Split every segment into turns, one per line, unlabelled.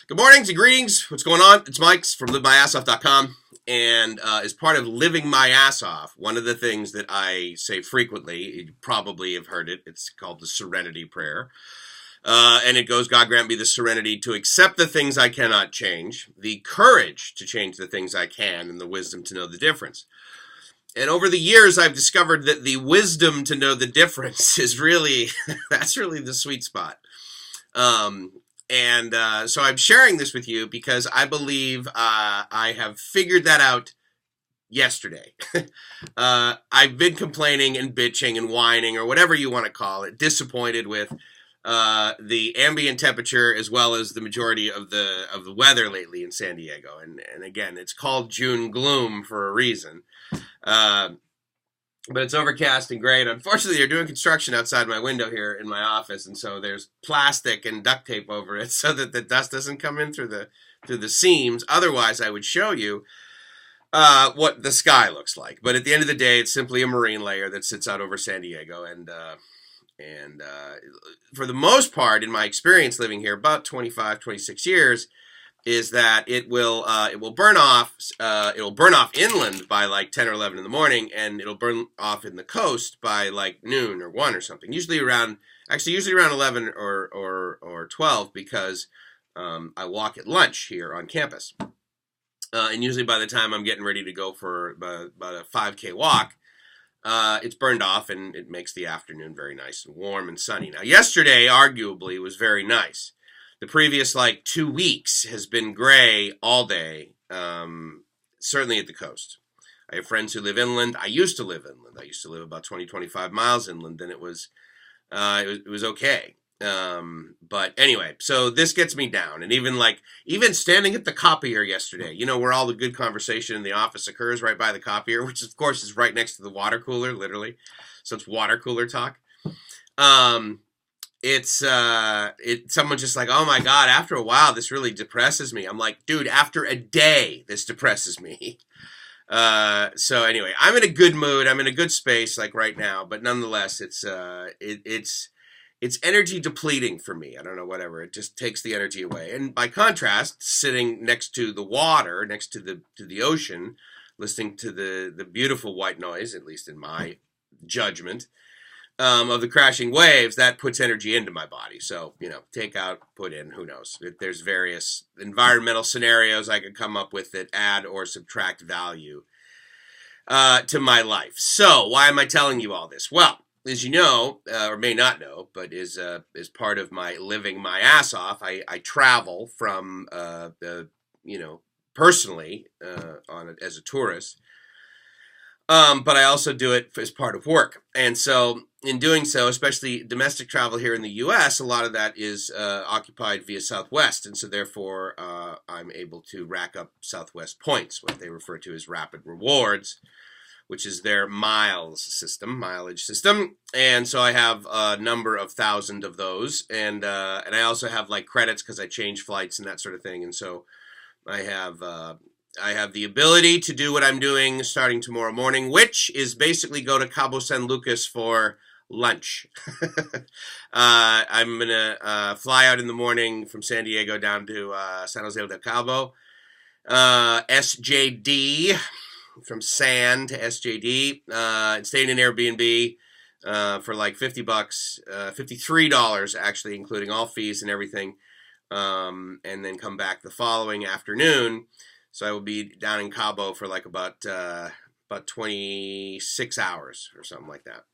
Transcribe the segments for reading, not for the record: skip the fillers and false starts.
Good mornings and greetings. What's going on? It's Mike's from LiveMyAssOff.com, and as part of living my ass off, one of the things that I say frequently, you probably have heard it, it's called the Serenity Prayer, and it goes, God grant me the serenity to accept the things I cannot change, the courage to change the things I can, and the wisdom to know the difference. And over the years, I've discovered that the wisdom to know the difference is really, that's really the sweet spot. So I'm sharing this with you because I believe I have figured that out yesterday. I've been complaining and bitching and whining, or whatever you want to call it, disappointed with the ambient temperature as well as the majority of the weather lately in San Diego. And again, it's called June Gloom for a reason. But it's overcast and gray, and unfortunately they're doing construction outside my window here in my office, and so there's plastic and duct tape over it so that the dust doesn't come in through the seams. Otherwise, I would show you what the sky looks like. But at the end of the day, it's simply a marine layer that sits out over San Diego, and for the most part, in my experience living here, about 25, 26 years, is that it will burn off. It'll burn off inland by like 10 or 11 in the morning, and it'll burn off in the coast by like noon or 1 or something. Usually around 11 or 12, because I walk at lunch here on campus, and usually by the time I'm getting ready to go for about a 5K walk, it's burned off, and it makes the afternoon very nice and warm and sunny. Now, yesterday arguably was very nice. The previous, 2 weeks has been gray all day, certainly at the coast. I have friends who live inland. I used to live inland. I used to live about 20, 25 miles inland, and it was okay. But anyway, so this gets me down. And even standing at the copier yesterday, where all the good conversation in the office occurs, right by the copier, which of course is right next to the water cooler, literally. So it's water cooler talk. Someone's just like, oh my God, after a while, this really depresses me. I'm like, dude, after a day, this depresses me. So anyway, I'm in a good mood. I'm in a good space right now, but nonetheless, it's energy depleting for me. I don't know, whatever. It just takes the energy away. And by contrast, sitting next to the water, next to the ocean, listening to the beautiful white noise, at least in my judgment, of the crashing waves, that puts energy into my body. So, take out, put in, who knows? There's various environmental scenarios I could come up with that add or subtract value to my life. So, why am I telling you all this? Well, as you know, or may not know, but is part of my living my ass off, I travel from, personally, as a tourist. But I also do it as part of work. And so in doing so, especially domestic travel here in the U.S., a lot of that is occupied via Southwest. And so therefore, I'm able to rack up Southwest points, what they refer to as rapid rewards, which is their mileage system. And so I have a number of thousand of those. And I also have credits because I change flights and that sort of thing. And so I have the ability to do what I'm doing starting tomorrow morning, which is basically go to Cabo San Lucas for lunch. I'm going to fly out in the morning from San Diego down to San Jose del Cabo, SJD, from San to SJD, and staying in Airbnb for $50, $53 actually, including all fees and everything, and then come back the following afternoon. So I will be down in Cabo for about 26 hours or something like that.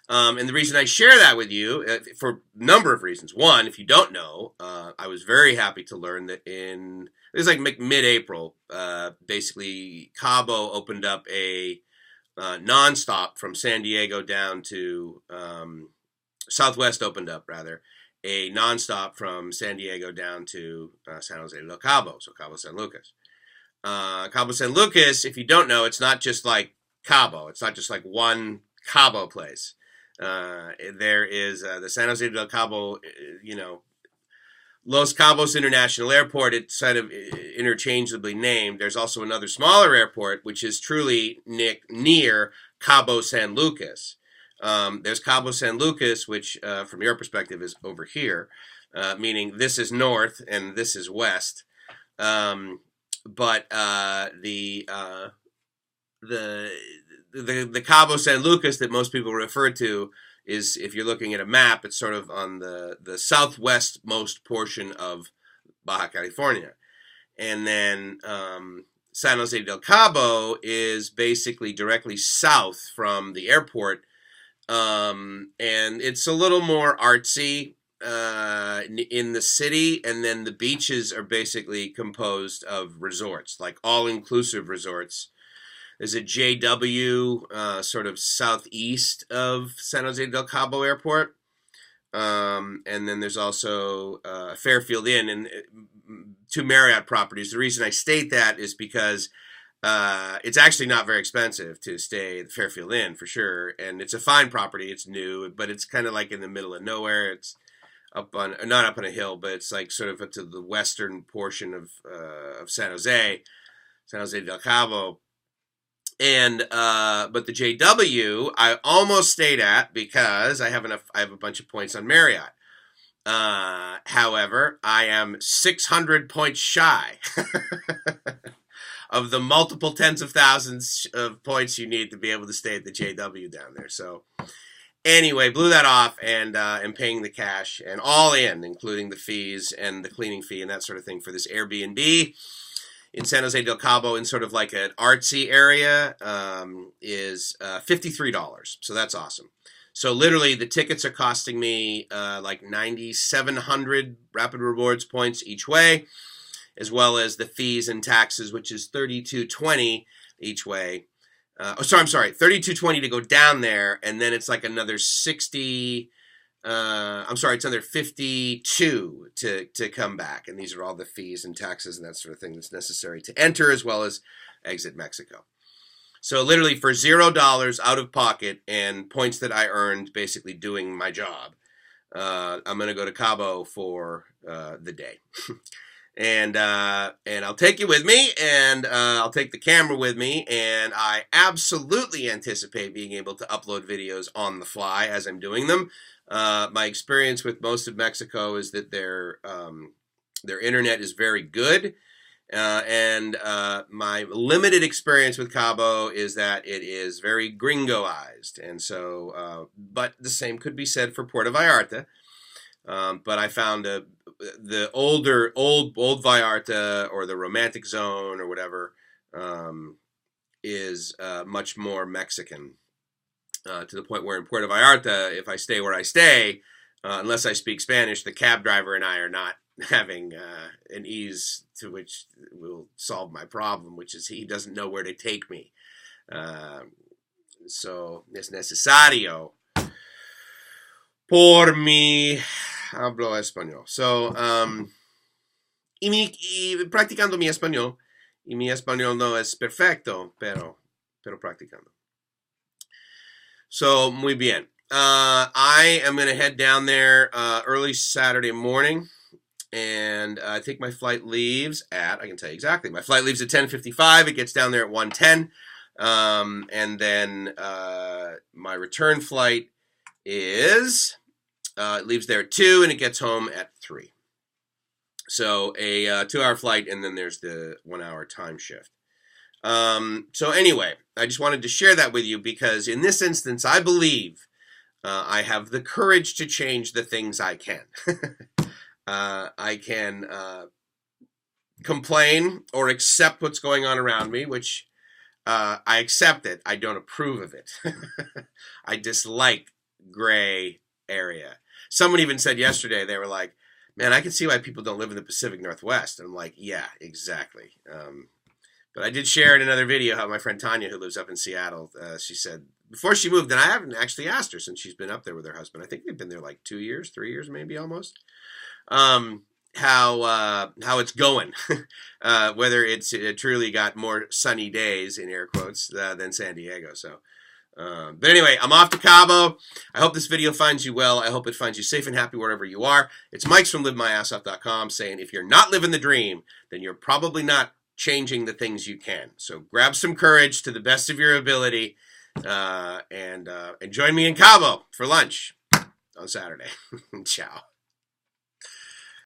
And the reason I share that with you, for a number of reasons. One, if you don't know, I was very happy to learn that it was mid-April, basically Cabo opened up a nonstop from San Diego down to, Southwest opened up, rather, a nonstop from San Diego down to San Jose del Cabo, so Cabo San Lucas. Cabo San Lucas, if you don't know, it's not just like Cabo. It's not just one Cabo place. There is the San Jose del Cabo, Los Cabos International Airport. It's kind of interchangeably named. There's also another smaller airport, which is truly near Cabo San Lucas. There's Cabo San Lucas, which from your perspective is over here. meaning this is north and this is west. But the Cabo San Lucas that most people refer to is, if you're looking at a map, it's sort of on the southwestmost portion of Baja California. And then San Jose del Cabo is basically directly south from the airport. And it's a little more artsy in the city, and then the beaches are basically composed of resorts, like all-inclusive resorts. There's a JW sort of southeast of San Jose del Cabo Airport, and then there's also Fairfield Inn and two Marriott properties. The reason I state that is because it's actually not very expensive to stay at the Fairfield Inn, for sure, and it's a fine property. It's new, but it's kind of like in the middle of nowhere. It's up on, not up on a hill, but it's like sort of up to the western portion of San Jose del Cabo. And but the JW I almost stayed at because I have a bunch of points on Marriott. However, I am 600 points shy of the multiple tens of thousands of points you need to be able to stay at the JW down there. So anyway, blew that off, and am paying the cash and all in, including the fees and the cleaning fee and that sort of thing, for this Airbnb in San Jose del Cabo, in sort of like an artsy area, is $53. So that's awesome. So literally the tickets are costing me like 9,700 Rapid Rewards points each way, as well as the fees and taxes, which is $32.20 each way. I'm sorry, $32.20 to go down there, and then it's like another 60. It's another 52 to come back, and these are all the fees and taxes and that sort of thing that's necessary to enter as well as exit Mexico. So literally for $0 out of pocket and points that I earned basically doing my job, I'm going to go to Cabo for the day. And I'll take you with me, and I'll take the camera with me, and I absolutely anticipate being able to upload videos on the fly as I'm doing them. My experience with most of Mexico is that their internet is very good, and my limited experience with Cabo is that it is very gringoized, and so but the same could be said for Puerto Vallarta. But I found the old Vallarta, or the romantic zone or whatever, is much more Mexican, to the point where in Puerto Vallarta, if I stay where I stay, unless I speak Spanish, the cab driver and I are not having an ease to which will solve my problem, which is he doesn't know where to take me. So es necesario por mi hablo español. So, practicando mi español, y mi español no es perfecto, pero practicando. So, muy bien. I am going to head down there early Saturday morning, and I think my flight leaves at, I can tell you exactly, my flight leaves at 10:55, it gets down there at 1:10, and then my return flight is, it leaves there at 2, and it gets home at 3. So a 2-hour flight, and then there's the 1-hour time shift. So anyway, I just wanted to share that with you because in this instance, I believe I have the courage to change the things I can. I can complain or accept what's going on around me, which I accept it. I don't approve of it. I dislike gray area. Someone even said yesterday, they were like, man, I can see why people don't live in the Pacific Northwest. And I'm like, yeah, exactly. But I did share in another video how my friend Tanya, who lives up in Seattle, she said, before she moved, and I haven't actually asked her since she's been up there with her husband. I think they've been there like 2 years, 3 years, maybe almost. How it's going, whether it truly got more sunny days, in air quotes, than San Diego. So, but anyway, I'm off to Cabo. I hope this video finds you well. I hope it finds you safe and happy wherever you are. It's Mike's from LiveMyAssOff.com saying, if you're not living the dream, then you're probably not changing the things you can. So grab some courage to the best of your ability, and join me in Cabo for lunch on Saturday. Ciao.